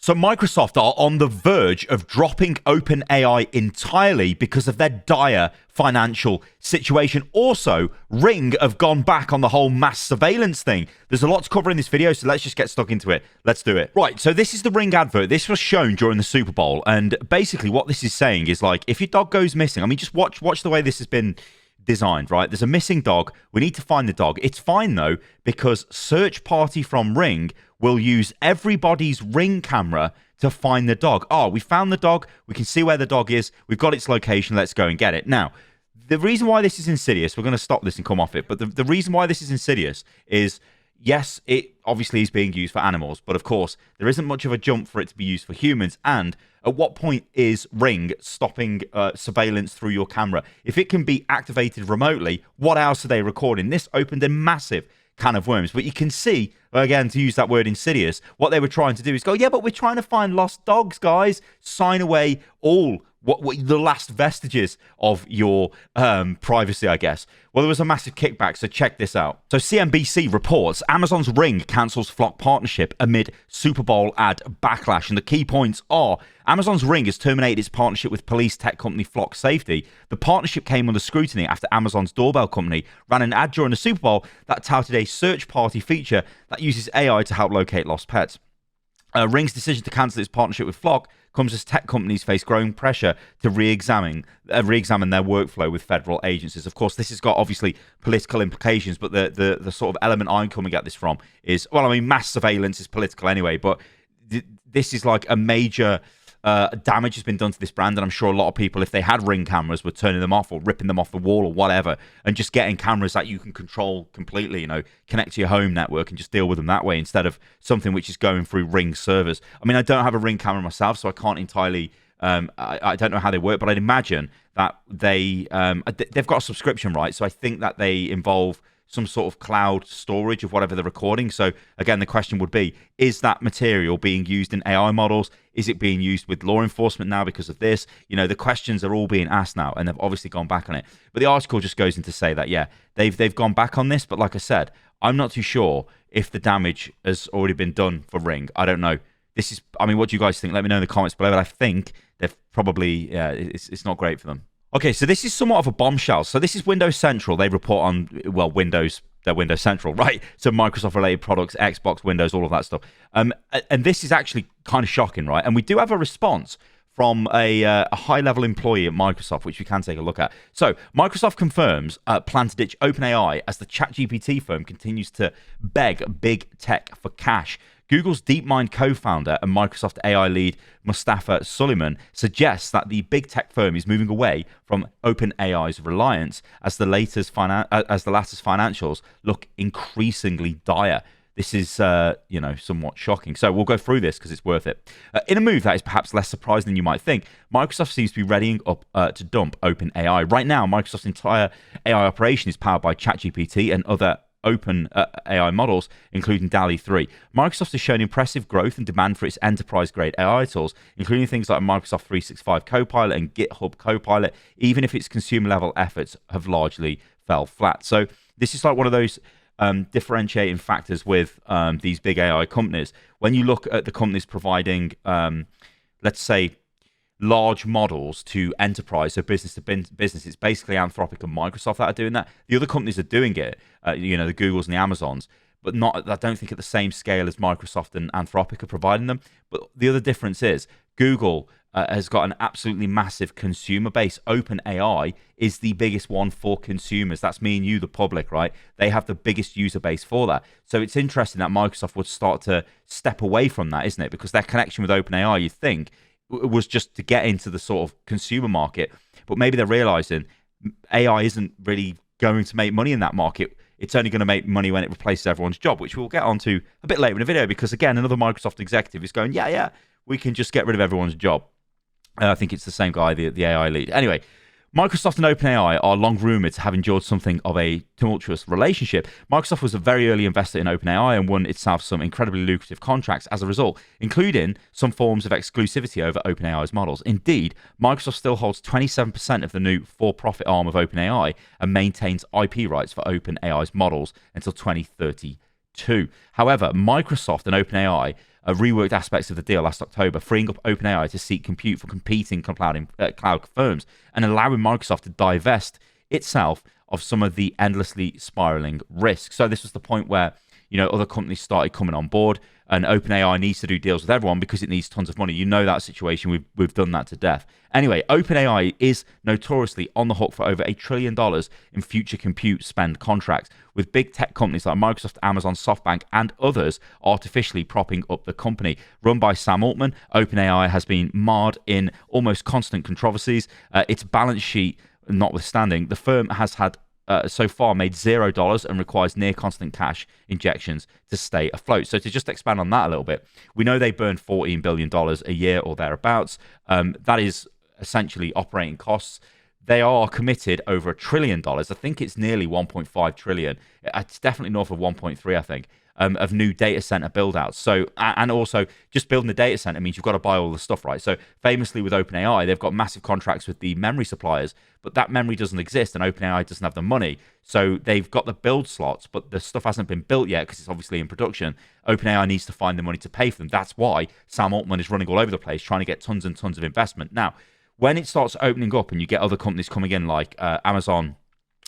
So Microsoft are on the verge of dropping OpenAI entirely because of their dire financial situation. Also, Ring have gone back on the whole mass surveillance thing. There's a lot to cover in this video, so let's just get stuck into it. Let's do it. Right, so this is the Ring advert. This was shown during the Super Bowl, and basically what this is saying is like, if your dog goes missing, I mean, just watch the way this has been designed, right? There's a missing dog. We need to find the dog. It's fine though, because search party from Ring will use everybody's Ring camera to find the dog. Oh, we found the dog. We can see where the dog is. We've got its location. Let's go and get it. Now, the reason why this is insidious, we're going to stop this and come off it, but the reason why this is insidious is, yes, it obviously is being used for animals, but of course, there isn't much of a jump for it to be used for humans. And at what point is Ring stopping surveillance through your camera? If it can be activated remotely, what else are they recording? This opened a massive can of worms. But you can see, again, to use that word insidious, what they were trying to do is go, yeah, but we're trying to find lost dogs, guys. Sign away all what the last vestiges of your privacy, I guess. Well, there was a massive kickback, so check this out. So CNBC reports Amazon's Ring cancels Flock partnership amid Super Bowl ad backlash. And the key points are Amazon's Ring has terminated its partnership with police tech company Flock Safety. The partnership came under scrutiny after Amazon's doorbell company ran an ad during the Super Bowl that touted a search party feature that uses AI to help locate lost pets. Ring's decision to cancel its partnership with Flock comes as tech companies face growing pressure to re-examine their workflow with federal agencies. Of course, this has got obviously political implications, but the sort of element I'm coming at this from is, well, I mean, mass surveillance is political anyway, but this is like a major damage has been done to this brand, and I'm sure a lot of people, if they had Ring cameras, were turning them off or ripping them off the wall or whatever, and just getting cameras that you can control completely, connect to your home network and just deal with them that way instead of something which is going through Ring servers. I mean, I don't have a Ring camera myself, so I can't entirely I don't know how they work, but I'd imagine that they've got a subscription, right? So I think that they involve some sort of cloud storage of whatever they're recording. So again, the question would be, is that material being used in AI models? Is it being used with law enforcement now because of this? The questions are all being asked now, and they've obviously gone back on it. But the article just goes in to say that, yeah, they've gone back on this. But like I said, I'm not too sure if the damage has already been done for Ring. I don't know. What do you guys think? Let me know in the comments below. But I think they've probably, it's not great for them. Okay, so this is somewhat of a bombshell. So this is Windows Central. They report on, well, they're Windows Central, right? So Microsoft-related products, Xbox, Windows, all of that stuff. And this is actually kind of shocking, right? And we do have a response from a high-level employee at Microsoft, which we can take a look at. So Microsoft confirms plan to ditch OpenAI as the ChatGPT firm continues to beg big tech for cash. Google's DeepMind co-founder and Microsoft AI lead Mustafa Suleyman suggests that the big tech firm is moving away from OpenAI's reliance as the latter's financials look increasingly dire. This is, somewhat shocking. So we'll go through this because it's worth it. In a move that is perhaps less surprising than you might think, Microsoft seems to be readying up to dump OpenAI. Right now, Microsoft's entire AI operation is powered by ChatGPT and other open AI models, including DALL-E 3. Microsoft has shown impressive growth and demand for its enterprise-grade AI tools, including things like Microsoft 365 Copilot and GitHub Copilot, even if its consumer-level efforts have largely fell flat. So this is like one of those differentiating factors with these big AI companies. When you look at the companies providing, let's say, large models to enterprise, so business to business, it's basically Anthropic and Microsoft that are doing that. The other companies are doing it, the Googles and the Amazons, but not, I don't think at the same scale as Microsoft and Anthropic are providing them. But the other difference is Google has got an absolutely massive consumer base. OpenAI is the biggest one for consumers. That's me and you, the public, right? They have the biggest user base for that. So it's interesting that Microsoft would start to step away from that, isn't it? Because their connection with OpenAI, you think, was just to get into the sort of consumer market, but maybe they're realizing AI isn't really going to make money in that market. It's only going to make money when it replaces everyone's job, which we'll get onto a bit later in the video, because again, another Microsoft executive is going, yeah, we can just get rid of everyone's job. I think it's the same guy, the AI lead. Anyway, Microsoft and OpenAI are long rumored to have endured something of a tumultuous relationship. Microsoft was a very early investor in OpenAI and won itself some incredibly lucrative contracts as a result, including some forms of exclusivity over OpenAI's models. Indeed, Microsoft still holds 27% of the new for-profit arm of OpenAI and maintains IP rights for OpenAI's models until 2032. However, Microsoft and OpenAI reworked aspects of the deal last October, freeing up OpenAI to seek compute for competing cloud firms and allowing Microsoft to divest itself of some of the endlessly spiraling risks. So this was the point where, other companies started coming on board, and OpenAI needs to do deals with everyone because it needs tons of money. That situation. We've done that to death. Anyway, OpenAI is notoriously on the hook for over $1 trillion in future compute spend contracts, with big tech companies like Microsoft, Amazon, SoftBank, and others artificially propping up the company. Run by Sam Altman, OpenAI has been marred in almost constant controversies. Its balance sheet notwithstanding, the firm has had so far made $0 and requires near constant cash injections to stay afloat. So to just expand on that a little bit, we know they burn $14 billion a year or thereabouts. That is essentially operating costs. They are committed over $1 trillion. I think it's nearly 1.5 trillion. It's definitely north of 1.3, I think. Of new data center build-outs. So, and also just building the data center means you've got to buy all the stuff, right? So famously with OpenAI, they've got massive contracts with the memory suppliers, but that memory doesn't exist and OpenAI doesn't have the money. So they've got the build slots, but the stuff hasn't been built yet because it's obviously in production. OpenAI needs to find the money to pay for them. That's why Sam Altman is running all over the place, trying to get tons and tons of investment. Now, when it starts opening up and you get other companies coming in like Amazon,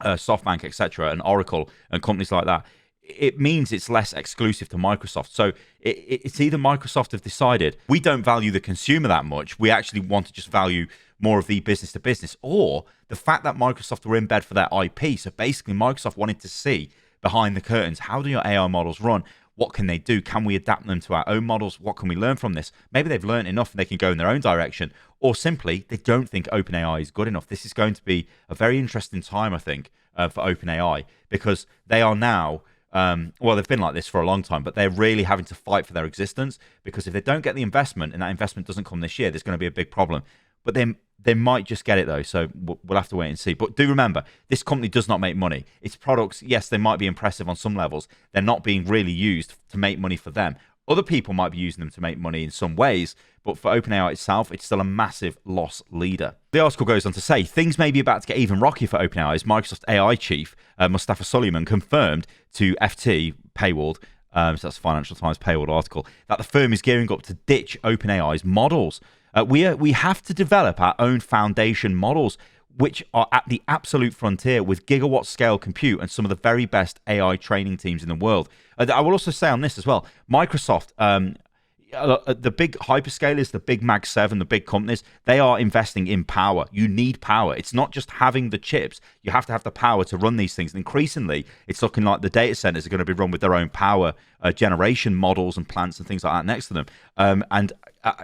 SoftBank, etc., and Oracle and companies like that, it means it's less exclusive to Microsoft. So it's either Microsoft have decided we don't value the consumer that much, we actually want to just value more of the business to business, or the fact that Microsoft were in bed for their IP. So basically Microsoft wanted to see behind the curtains, how do your AI models run? What can they do? Can we adapt them to our own models? What can we learn from this? Maybe they've learned enough and they can go in their own direction, or simply they don't think OpenAI is good enough. This is going to be a very interesting time, I think, for OpenAI, because they are now they've been like this for a long time, but they're really having to fight for their existence, because if they don't get the investment and that investment doesn't come this year, there's going to be a big problem. But they might just get it though, so we'll have to wait and see. But do remember, this company does not make money. Its products, yes, they might be impressive on some levels. They're not being really used to make money for them. Other people might be using them to make money in some ways, but for OpenAI itself, it's still a massive loss leader. The article goes on to say, things may be about to get even rockier for OpenAI as Microsoft AI chief, Mustafa Suleyman, confirmed to FT, Paywalled, so that's Financial Times Paywalled article, that the firm is gearing up to ditch OpenAI's models. We have to develop our own foundation models, which are at the absolute frontier with gigawatt scale compute and some of the very best AI training teams in the world. I will also say on this as well, Microsoft, the big hyperscalers, the big Mag 7, the big companies, they are investing in power. You need power. It's not just having the chips. You have to have the power to run these things. And increasingly, it's looking like the data centers are going to be run with their own power generation models and plants and things like that next to them. And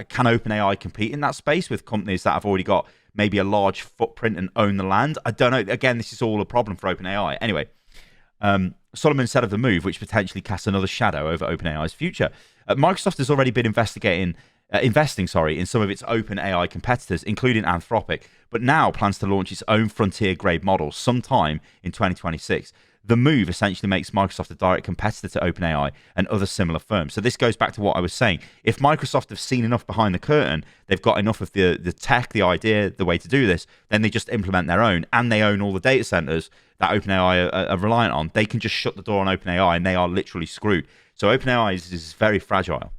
can OpenAI compete in that space with companies that have already got maybe a large footprint and own the land? I don't know. Again, this is all a problem for OpenAI. Anyway, Solomon said of the move, which potentially casts another shadow over OpenAI's future. Microsoft has already been investing in some of its OpenAI competitors, including Anthropic, but now plans to launch its own frontier-grade models sometime in 2026. The move essentially makes Microsoft a direct competitor to OpenAI and other similar firms. So this goes back to what I was saying. If Microsoft have seen enough behind the curtain, they've got enough of the tech, the idea, the way to do this, then they just implement their own, and they own all the data centers that OpenAI are reliant on. They can just shut the door on OpenAI and they are literally screwed. So OpenAI is very fragile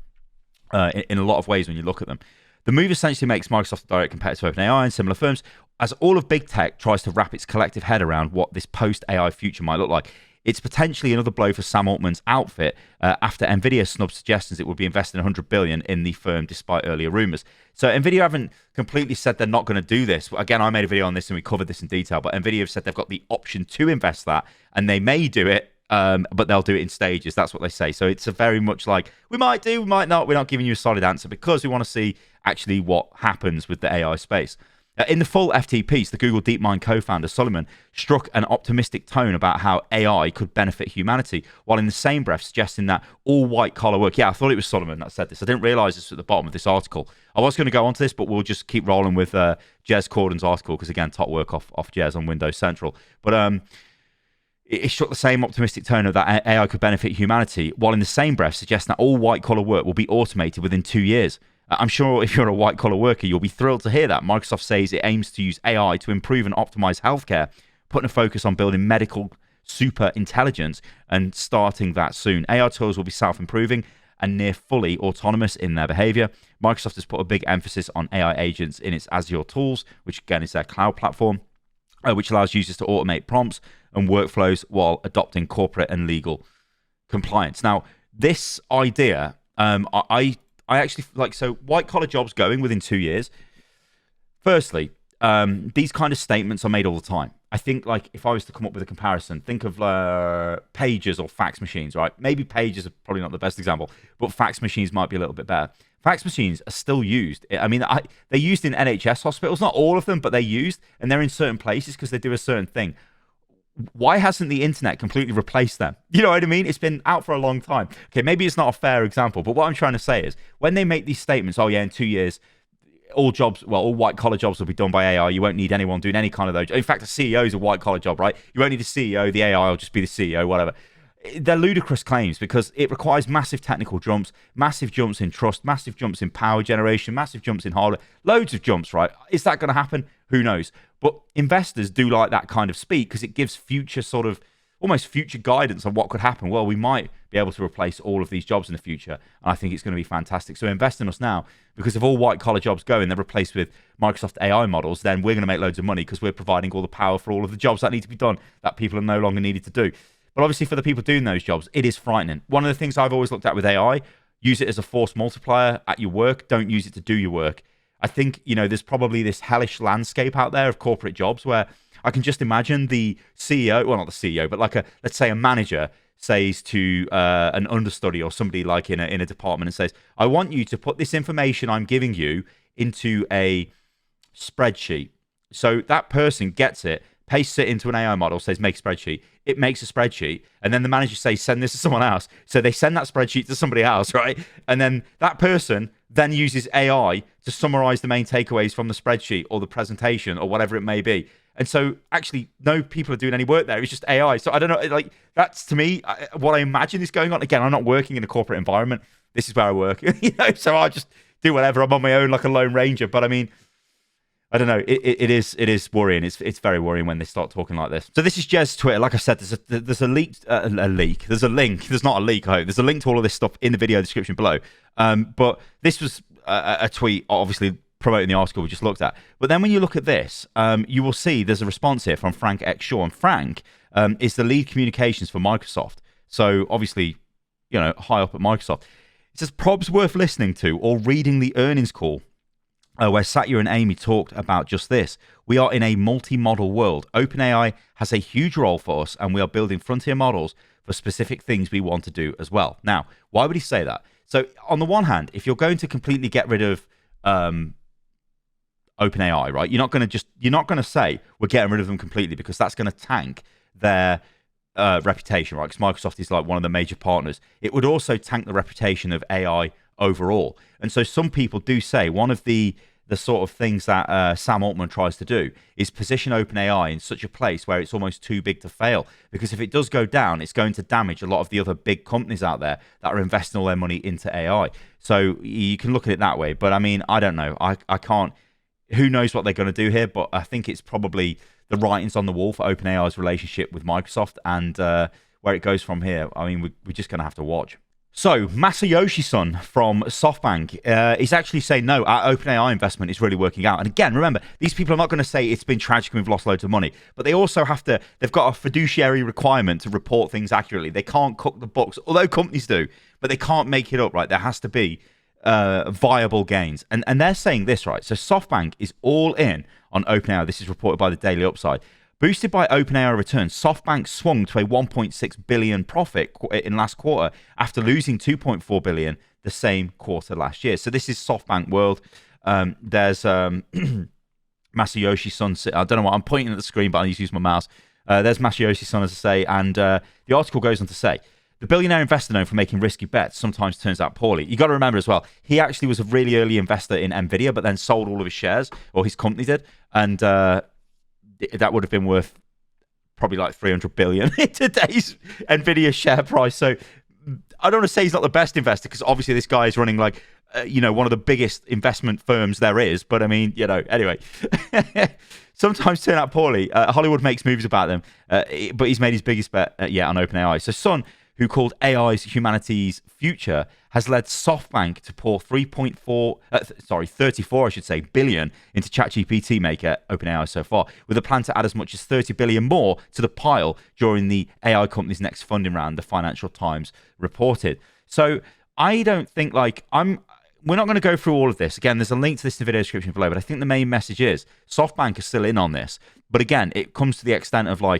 in a lot of ways when you look at them. The move essentially makes Microsoft a direct competitor to OpenAI and similar firms, as all of big tech tries to wrap its collective head around what this post-AI future might look like. It's potentially another blow for Sam Altman's outfit after NVIDIA snubbed suggestions it would be investing $100 billion in the firm despite earlier rumors. So NVIDIA haven't completely said they're not going to do this. Again, I made a video on this and we covered this in detail, but NVIDIA have said they've got the option to invest that, and they may do it, but they'll do it in stages. That's what they say. So it's a very much like, we might do, we might not. We're not giving you a solid answer because we want to see actually what happens with the AI space. In the full FT piece, the Google DeepMind co-founder Solomon struck an optimistic tone about how AI could benefit humanity, while in the same breath suggesting that all white-collar work... Yeah, I thought it was Solomon that said this. I didn't realize this at the bottom of this article. I was going to go on to this, but we'll just keep rolling with Jez Corden's article, because, again, top work off Jez on Windows Central. But it struck the same optimistic tone of that AI could benefit humanity, while in the same breath suggesting that all white-collar work will be automated within 2 years. I'm sure if you're a white-collar worker, you'll be thrilled to hear that. Microsoft says it aims to use AI to improve and optimize healthcare, putting a focus on building medical super intelligence and starting that soon. AI tools will be self-improving and near fully autonomous in their behavior. Microsoft has put a big emphasis on AI agents in its Azure tools, which again is their cloud platform, which allows users to automate prompts and workflows while adopting corporate and legal compliance. Now, this idea, I actually like, so white collar jobs going within 2 years. Firstly, these kind of statements are made all the time. I think, like, if I was to come up with a comparison, think of pagers or fax machines, right? Maybe pagers are probably not the best example, but fax machines might be a little bit better. Fax machines are still used. I mean, they're used in NHS hospitals, not all of them, but they're used, and they're in certain places because they do a certain thing. Why hasn't the internet completely replaced them? You know what I mean? It's been out for a long time. Okay, maybe it's not a fair example, but what I'm trying to say is when they make these statements, oh yeah, in 2 years, all white collar jobs will be done by AI. You won't need anyone doing any kind of those. In fact, a CEO is a white collar job, right? You won't need a CEO. The AI will just be the CEO, whatever. They're ludicrous claims because it requires massive technical jumps, massive jumps in trust, massive jumps in power generation, massive jumps in hardware, loads of jumps, right? Is that going to happen? Who knows? But investors do like that kind of speak because it gives future sort of almost future guidance on what could happen. Well, we might be able to replace all of these jobs in the future, and I think it's going to be fantastic. So invest in us now, because if all white-collar jobs go and they're replaced with Microsoft AI models, then we're going to make loads of money because we're providing all the power for all of the jobs that need to be done that people are no longer needed to do. But obviously for the people doing those jobs, it is frightening. One of the things I've always looked at with AI, use it as a force multiplier at your work. Don't use it to do your work. I think, there's probably this hellish landscape out there of corporate jobs where I can just imagine the CEO, well, not the CEO, but like let's say a manager says to an understudy or somebody like in a department and says, I want you to put this information I'm giving you into a spreadsheet. So that person gets it, pastes it into an AI model, says make a spreadsheet. It makes a spreadsheet, and then the manager says send this to someone else. So they send that spreadsheet to somebody else, right? And then that person then uses AI to summarize the main takeaways from the spreadsheet or the presentation or whatever it may be. And so actually no people are doing any work there. It's just AI. So I don't know, like that's to me what I imagine is going on. Again, I'm not working in a corporate environment. This is where I work, so I just do whatever. I'm on my own like a lone ranger. But I mean, I don't know. It is worrying. It's very worrying when they start talking like this. So this is Jez's Twitter. Like I said, there's a leak. There's a link. There's not a leak. I hope there's a link to all of this stuff in the video description below. But this was a tweet, obviously promoting the article we just looked at. But then when you look at this, you will see there's a response here from Frank X. Shaw, and Frank is the lead communications for Microsoft. So obviously, high up at Microsoft. It says probs worth listening to or reading the earnings call. Where Satya and Amy talked about just this. We are in a multi-model world. OpenAI has a huge role for us, and we are building frontier models for specific things we want to do as well. Now, why would he say that? So, on the one hand, if you're going to completely get rid of OpenAI, right? You're not going to say we're getting rid of them completely because that's going to tank their reputation, right? Because Microsoft is like one of the major partners. It would also tank the reputation of AI overall. And so some people do say one of the sort of things that Sam Altman tries to do is position OpenAI in such a place where it's almost too big to fail. Because if it does go down, it's going to damage a lot of the other big companies out there that are investing all their money into AI. So you can look at it that way. But I mean, I don't know. I can't. Who knows what they're going to do here? But I think it's probably the writings on the wall for OpenAI's relationship with Microsoft, and where it goes from here. I mean, we're just going to have to watch. So, Masayoshi-san from SoftBank is actually saying, no, our OpenAI investment is really working out. And again, remember, these people are not going to say it's been tragic and we've lost loads of money. But they also they've got a fiduciary requirement to report things accurately. They can't cook the books, although companies do, but they can't make it up, right? There has to be viable gains. And they're saying this, right? So, SoftBank is all in on OpenAI. This is reported by the Daily Upside. Boosted by OpenAI returns, SoftBank swung to a 1.6 billion profit in last quarter after losing 2.4 billion the same quarter last year. So this is SoftBank world. There's Masayoshi-san. I don't know what I'm pointing at the screen, but I need to use my mouse. There's Masayoshi-san, as I say, and the article goes on to say, the billionaire investor known for making risky bets sometimes turns out poorly. You got to remember as well, he actually was a really early investor in Nvidia, but then sold all of his shares, or his company did, and that would have been worth probably like 300 billion in today's Nvidia share price. So I don't want to say he's not the best investor, because obviously this guy is running like, one of the biggest investment firms there is. But I mean, anyway, sometimes turn out poorly. Hollywood makes movies about them, but he's made his biggest bet yet on OpenAI. So Sun, who called AI's humanity's future, has led SoftBank to pour 34, I should say, billion into ChatGPT Maker, OpenAI so far, with a plan to add as much as 30 billion more to the pile during the AI company's next funding round, the Financial Times reported. So I don't think we're not going to go through all of this. Again, there's a link to this in the video description below, but I think the main message is SoftBank is still in on this. But again, it comes to the extent of are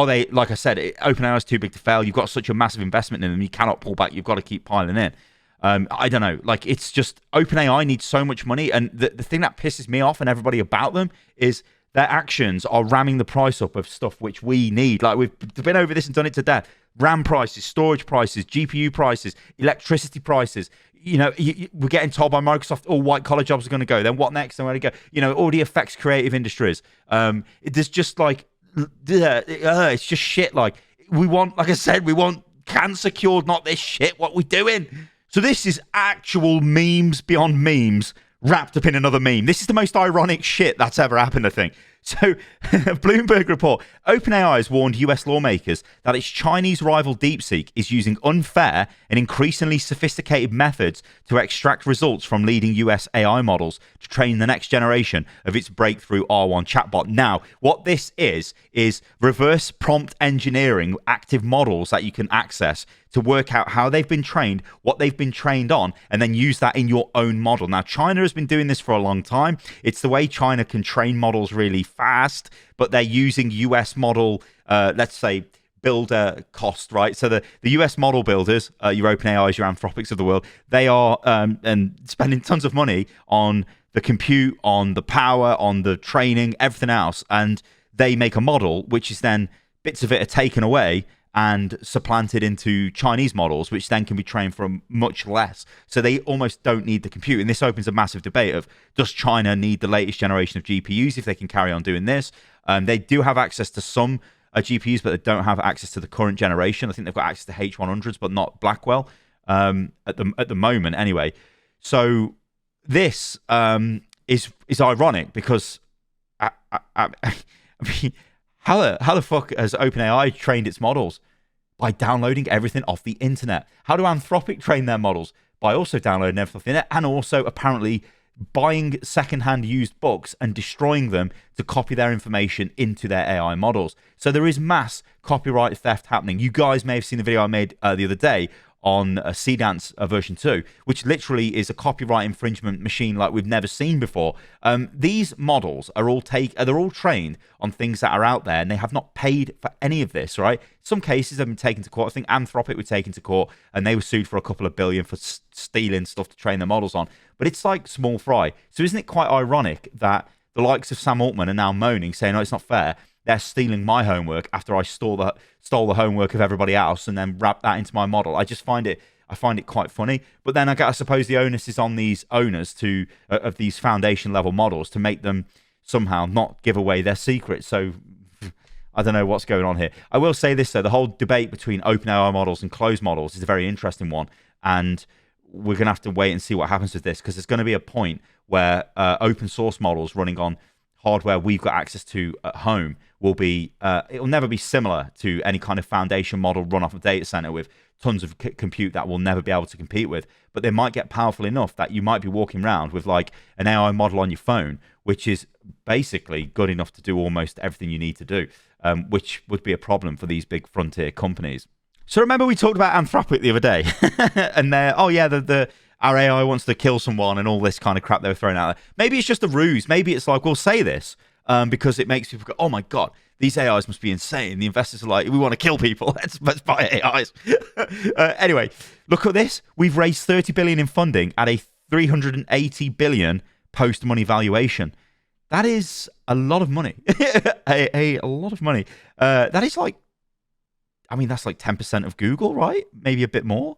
they, like I said, OpenAI is too big to fail. You've got such a massive investment in them. You cannot pull back. You've got to keep piling in. I don't know. It's just OpenAI needs so much money. And the thing that pisses me off and everybody about them is their actions are ramming the price up of stuff which we need. We've been over this and done it to death. RAM prices, storage prices, GPU prices, electricity prices. We're getting told by Microsoft all white collar jobs are going to go. Then what next? And where to go? It already affects creative industries. There's just it's just shit. We want, like I said, we want cancer cured, not this shit. What we doing? So this is actual memes beyond memes wrapped up in another meme. This is the most ironic shit that's ever happened, I think. So, Bloomberg report, OpenAI has warned US lawmakers that its Chinese rival DeepSeek is using unfair and increasingly sophisticated methods to extract results from leading US AI models to train the next generation of its breakthrough R1 chatbot. Now, what this is reverse prompt engineering active models that you can access to work out how they've been trained, what they've been trained on, and then use that in your own model. Now, China has been doing this for a long time. It's the way China can train models really fast, but they're using US model, let's say, builder cost, right? So the US model builders, your OpenAIs, your Anthropics of the world, they are and spending tons of money on the compute, on the power, on the training, everything else, and they make a model, which is then bits of it are taken away and supplanted into Chinese models, which then can be trained from much less. So they almost don't need the compute. And this opens a massive debate of, does China need the latest generation of GPUs if they can carry on doing this? They do have access to some GPUs, but they don't have access to the current generation. I think they've got access to H100s, but not Blackwell at the moment anyway. So this is ironic because I mean, how the fuck has OpenAI trained its models? By downloading everything off the internet. How do Anthropic train their models? By also downloading everything off the internet and also apparently buying secondhand used books and destroying them to copy their information into their AI models. So there is mass copyright theft happening. You guys may have seen the video I made the other day on Cdance version 2, which literally is a copyright infringement machine like we've never seen before. These models are all they're all trained on things that are out there, and they have not paid for any of this, right? Some cases have been taken to court. I think Anthropic were taken to court, and they were sued for a couple of billion for stealing stuff to train their models on. But it's like small fry. So isn't it quite ironic that the likes of Sam Altman are now moaning, saying, "Oh, it's not fair. They're stealing my homework after I stole the homework of everybody else and then wrap that into my model." I find it quite funny. But then I suppose the onus is on these owners of these foundation level models to make them somehow not give away their secrets. So I don't know what's going on here. I will say this though, the whole debate between OpenAI models and closed models is a very interesting one, and we're going to have to wait and see what happens with this, because there's going to be a point where open source models running on hardware we've got access to at home will be it'll never be similar to any kind of foundation model run off a data center with tons of compute that we'll never be able to compete with. But they might get powerful enough that you might be walking around with like an AI model on your phone, which is basically good enough to do almost everything you need to do, which would be a problem for these big frontier companies. So remember we talked about Anthropic the other day, and our AI wants to kill someone and all this kind of crap they were throwing out there. Maybe it's just a ruse. Maybe it's like, we'll say this because it makes people go, oh my God, these AIs must be insane. The investors are like, we want to kill people. Let's buy AIs. Anyway, look at this. We've raised 30 billion in funding at a 380 billion post-money valuation. That is a lot of money. a lot of money. That is like, that's like 10% of Google, right? Maybe a bit more.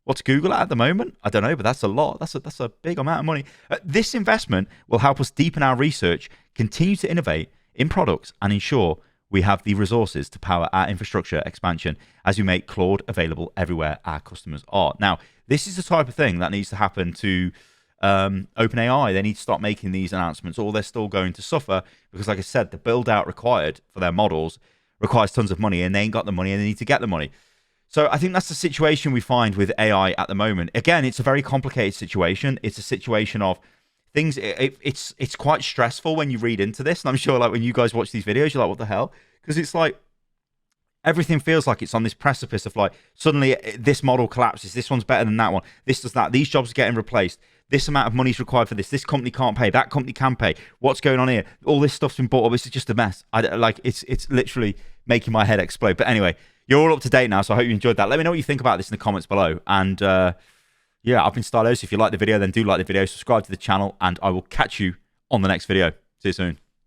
What's Google at the moment? I don't know, but that's a lot. That's a big amount of money. This investment will help us deepen our research, continue to innovate in products, and ensure we have the resources to power our infrastructure expansion as we make Claude available everywhere our customers are. Now, this is the type of thing that needs to happen to OpenAI. They need to start making these announcements, or they're still going to suffer because, like I said, the build out required for their models requires tons of money, and they ain't got the money, and they need to get the money. So I think that's the situation we find with AI at the moment. Again, it's a very complicated situation. It's a situation of things. It's quite stressful when you read into this, and I'm sure like when you guys watch these videos, you're like, what the hell? Because it's like everything feels like it's on this precipice of like suddenly this model collapses. This one's better than that one. This does that. These jobs are getting replaced. This amount of money is required for this. This company can't pay. That company can pay. What's going on here? All this stuff's been bought up. This is just a mess. It's literally making my head explode. But anyway, you're all up to date now, so I hope you enjoyed that. Let me know what you think about this in the comments below. And yeah, I've been Stylos. If you like the video, then do like the video, subscribe to the channel, and I will catch you on the next video. See you soon.